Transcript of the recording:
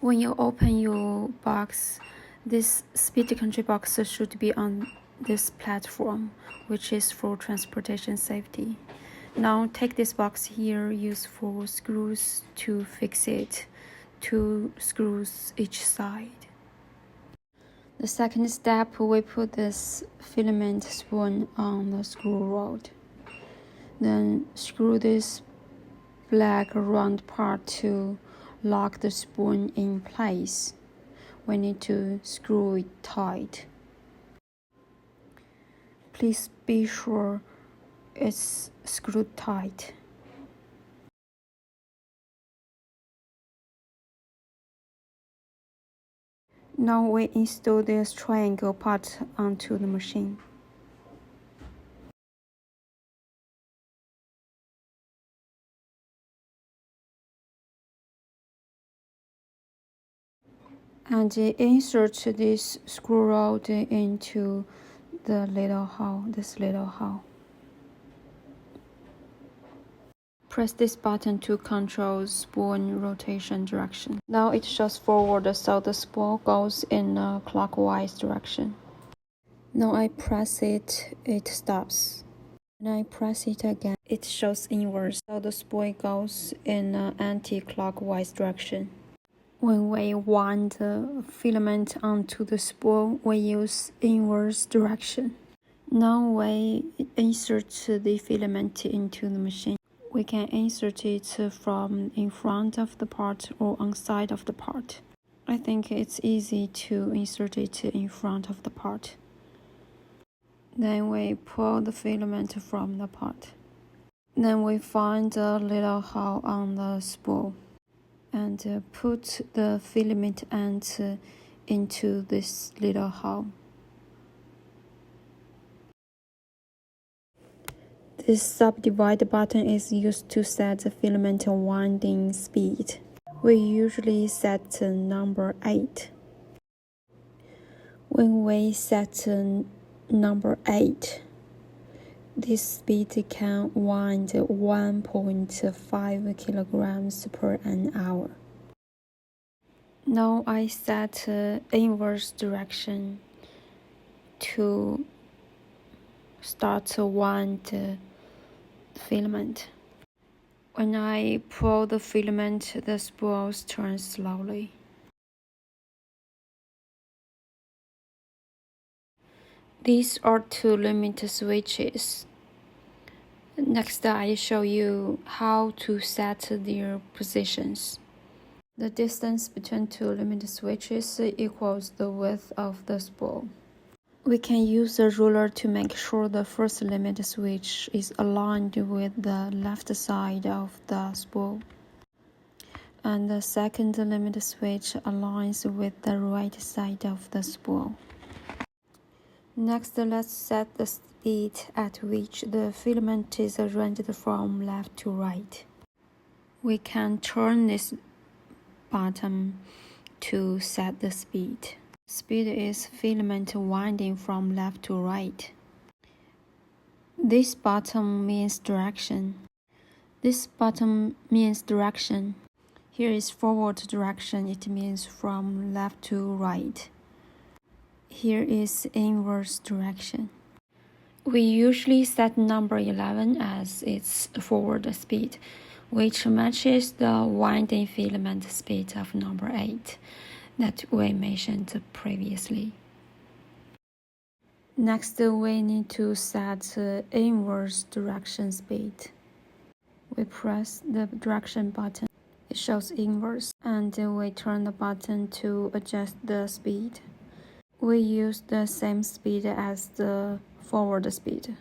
When you open your box, this speed control box should be on this platform, which is for transportation safety. Now take this box here, use 4 screws to fix it, 2 screws each side. The second step, we put this filament spoon on the screw rod. Then screw this black round part to lock the spoon in place. We need to screw it tight. Please be sure it's screwed tight. Now we install this triangle part onto the machine. And insert this screw rod into the little hole, this little hole. Press this button to control spoon rotation direction. Now it shows forward, so the spool goes in a clockwise direction. Now I press it, it stops. When I press it again, it shows inwards, so the spool goes in an anti-clockwise direction. When we wind the filament onto the spool, we use inverse direction. Now we insert the filament into the machine. We can insert it from in front of the part or on side of the part. I think it's easy to insert it in front of the part. Then we pull the filament from the part. Then we find a little hole on the spool and put the filament end into this little hole. This subdivide button is used to set the filament winding speed. We usually set number 8. When we set number 8, this speed can wind 1.5 kilograms per an hour. Now I set inverse direction to start to wind the filament. When I pull the filament, the spools turn slowly. These are 2 limit switches. Next, I show you how to set their positions. The distance between 2 limit switches equals the width of the spool. We can use a ruler to make sure the first limit switch is aligned with the left side of the spool, and the second limit switch aligns with the right side of the spool. Next, let's set the speed at which the filament is arranged from left to right. We can turn this button to set the speed. Speed is filament winding from left to right. This button means direction. This button means direction. Here is forward direction. It means from left to right. Here is inverse direction. We usually set number 11 as its forward speed, which matches the winding filament speed of number 8 that we mentioned previously. Next, we need to set inverse direction speed. We press the direction button. It shows inverse, and we turn the button to adjust the speed. We use the same speed as the forward speed.